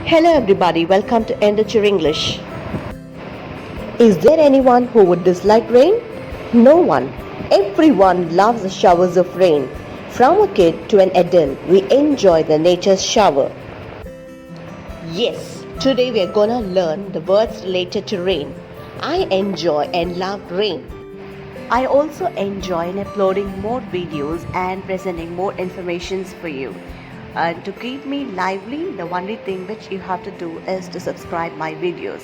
Hello everybody, welcome to Enrich Your English. Is there anyone who would dislike rain? No one. Everyone loves the showers of rain. From a kid to an adult, we enjoy the nature's shower. Yes, today we are gonna learn the words related to rain. I enjoy and love rain. I also enjoy in uploading more videos and presenting more informations for you. And to keep me lively, the only thing which you have to do is to subscribe my videos.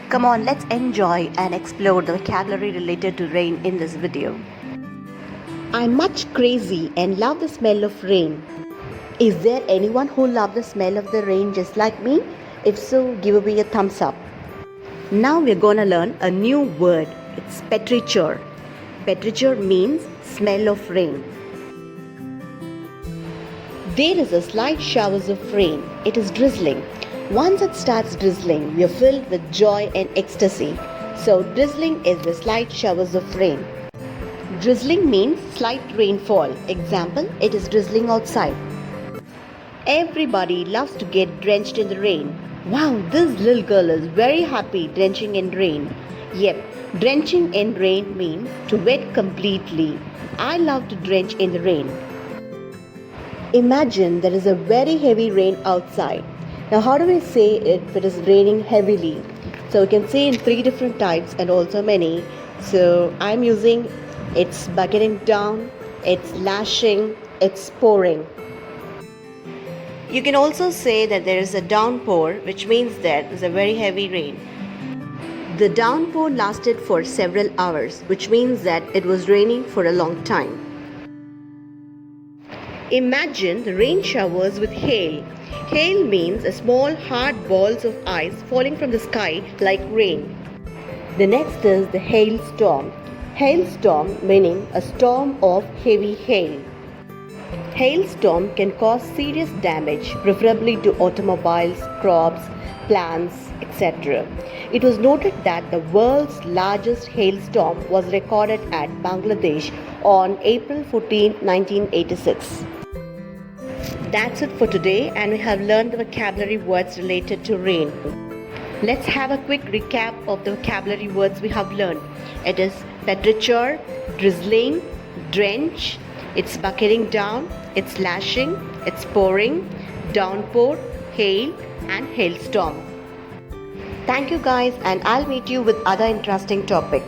Come on, let's enjoy and explore the vocabulary related to rain in this video. I'm much crazy and love the smell of rain. Is there anyone who loves the smell of the rain just like me? If so, give me a thumbs up. Now we're gonna learn a new word. It's petrichor. Petrichor means smell of rain. There is a slight showers of rain. It is drizzling. Once it starts drizzling, we are filled with joy and ecstasy. So drizzling is the slight showers of rain. Drizzling means slight rainfall. Example, it is drizzling outside. Everybody loves to get drenched in the rain. Wow, this little girl is very happy drenching in rain. Yep, drenching in rain means to wet completely. I love to drench in the rain. Imagine there is a very heavy rain outside. Now how do we say if it is raining heavily? So we can say in 3 different types and also many. So I'm using it's bucketing down, it's lashing, it's pouring. You can also say that there is a downpour, which means that there's a very heavy rain. The downpour lasted for several hours, which means that it was raining for a long time. Imagine the rain showers with hail. Hail means a small hard balls of ice falling from the sky like rain. The next is the hailstorm. Hailstorm meaning a storm of heavy hail. Hailstorm can cause serious damage, preferably to automobiles, crops, plants, etc. It was noted that the world's largest hailstorm was recorded at Bangladesh on April 14, 1986. That's it for today, and we have learned the vocabulary words related to rain. Let's have a quick recap of the vocabulary words we have learned. It is petrichor, drizzling, drench, it's bucketing down, it's lashing, it's pouring, downpour, hail, and hailstorm. Thank you guys, and I'll meet you with other interesting topic.